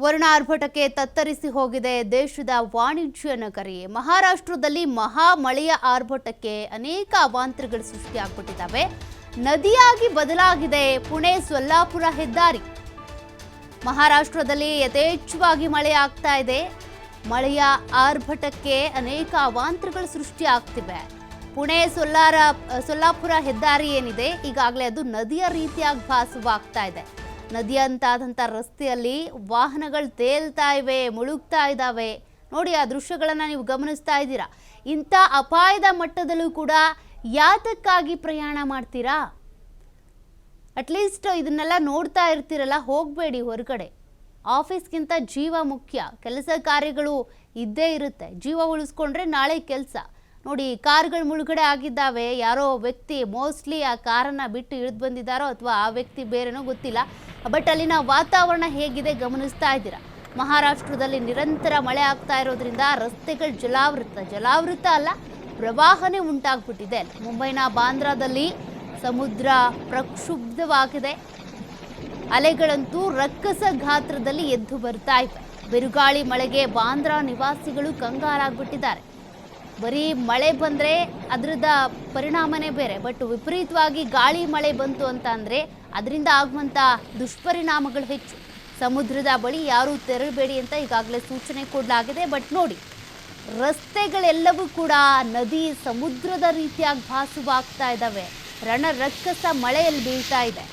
ವರುಣ ಆರ್ಭಟಕ್ಕೆ ತತ್ತರಿಸಿ ಹೋಗಿದೆ ದೇಶದ ವಾಣಿಜ್ಯ ನಗರಿ ಮಹಾರಾಷ್ಟ್ರದಲ್ಲಿ ಮಹಾ ಮಳೆಯ ಆರ್ಭಟಕ್ಕೆ ಅನೇಕ ಅವಾಂತರಗಳು ಸೃಷ್ಟಿಯಾಗ್ಬಿಟ್ಟಿದ್ದಾವೆ. ನದಿಯಾಗಿ ಬದಲಾಗಿದೆ ಪುಣೆ ಸೊಲ್ಲಾಪುರ ಹೆದ್ದಾರಿ. ಮಹಾರಾಷ್ಟ್ರದಲ್ಲಿ ಯಥೇಚ್ಛವಾಗಿ ಮಳೆ ಆಗ್ತಾ ಇದೆ. ಮಳೆಯ ಆರ್ಭಟಕ್ಕೆ ಅನೇಕ ಅವಾಂತರಗಳು ಸೃಷ್ಟಿಯಾಗ್ತಿವೆ. ಪುಣೆ ಸೊಲ್ಲಾಪುರ ಹೆದ್ದಾರಿ ಏನಿದೆ ಈಗಾಗಲೇ ಅದು ನದಿಯ ರೀತಿಯಾಗಿ ಭಾಸವಾಗ್ತಾ ಇದೆ. ನದಿಯಂತಾದಂಥ ರಸ್ತೆಯಲ್ಲಿ ವಾಹನಗಳು ತೇಲ್ತಾ ಇವೆ, ಮುಳುಗ್ತಾ ಇದ್ದಾವೆ. ನೋಡಿ, ಆ ದೃಶ್ಯಗಳನ್ನು ನೀವು ಗಮನಿಸ್ತಾ ಇದ್ದೀರಾ. ಇಂಥ ಅಪಾಯದ ಮಟ್ಟದಲ್ಲೂ ಕೂಡ ಯಾತಕ್ಕಾಗಿ ಪ್ರಯಾಣ ಮಾಡ್ತೀರಾ? ಅಟ್ಲೀಸ್ಟ್ ಇದನ್ನೆಲ್ಲ ನೋಡ್ತಾ ಇರ್ತೀರಲ್ಲ, ಹೋಗಬೇಡಿ ಹೊರಗಡೆ. ಆಫೀಸ್ಗಿಂತ ಜೀವ ಮುಖ್ಯ. ಕೆಲಸ ಕಾರ್ಯಗಳು ಇದ್ದೇ ಇರುತ್ತೆ. ಜೀವ ಉಳಿಸ್ಕೊಂಡ್ರೆ ನಾಳೆ ಕೆಲಸ. ನೋಡಿ, ಕಾರ್ಗಳು ಮುಳುಗಡೆ ಆಗಿದ್ದಾವೆ. ಯಾರೋ ವ್ಯಕ್ತಿ ಮೋಸ್ಟ್ಲಿ ಆ ಕಾರನ್ನು ಬಿಟ್ಟು ಇಳಿದು ಬಂದಿದ್ದಾರೋ ಅಥವಾ ಆ ವ್ಯಕ್ತಿ ಬೇರೆನೋ ಗೊತ್ತಿಲ್ಲ. ಬಟ್ ಅಲ್ಲಿನ ವಾತಾವರಣ ಹೇಗಿದೆ ಗಮನಿಸ್ತಾ ಇದ್ದೀರಾ. ಮಹಾರಾಷ್ಟ್ರದಲ್ಲಿ ನಿರಂತರ ಮಳೆ ಆಗ್ತಾ ಇರೋದ್ರಿಂದ ರಸ್ತೆಗಳು ಜಲಾವೃತ ಅಲ್ಲ, ಪ್ರವಾಹನೇ ಉಂಟಾಗ್ಬಿಟ್ಟಿದೆ. ಮುಂಬೈನ ಬಾಂದ್ರಾದಲ್ಲಿ ಸಮುದ್ರ ಪ್ರಕ್ಷುಬ್ಧವಾಗಿದೆ. ಅಲೆಗಳಂತೂ ರಕ್ಕಸ ಗಾತ್ರದಲ್ಲಿ ಎದ್ದು ಬರ್ತಾ ಇವೆ. ಬಿರುಗಾಳಿ ಮಳೆಗೆ ಬಾಂದ್ರಾ ನಿವಾಸಿಗಳು ಕಂಗಾಲಾಗ್ಬಿಟ್ಟಿದ್ದಾರೆ. ಬರೀ ಮಳೆ ಬಂದರೆ ಅದರದ ಪರಿಣಾಮನೇ ಬೇರೆ, ಬಟ್ ವಿಪರೀತವಾಗಿ ಗಾಳಿ ಮಳೆ ಬಂತು ಅಂತ ಅಂದರೆ ಅದರಿಂದ ಆಗುವಂಥ ದುಷ್ಪರಿಣಾಮಗಳು ಹೆಚ್ಚು. ಸಮುದ್ರದ ಬಳಿ ಯಾರೂ ತೆರಳಬೇಡಿ ಅಂತ ಈಗಾಗಲೇ ಸೂಚನೆ ಕೊಡಲಾಗಿದೆ. ಬಟ್ ನೋಡಿ, ರಸ್ತೆಗಳೆಲ್ಲವೂ ಕೂಡ ನದಿ ಸಮುದ್ರದ ರೀತಿಯಾಗಿ ಭಾಸವಾಗ್ತಾ ಇದ್ದಾವೆ. ರಣರಕ್ಕಸ ಮಳೆಯಲ್ಲಿ ಬೀಳ್ತಾ ಇದೆ.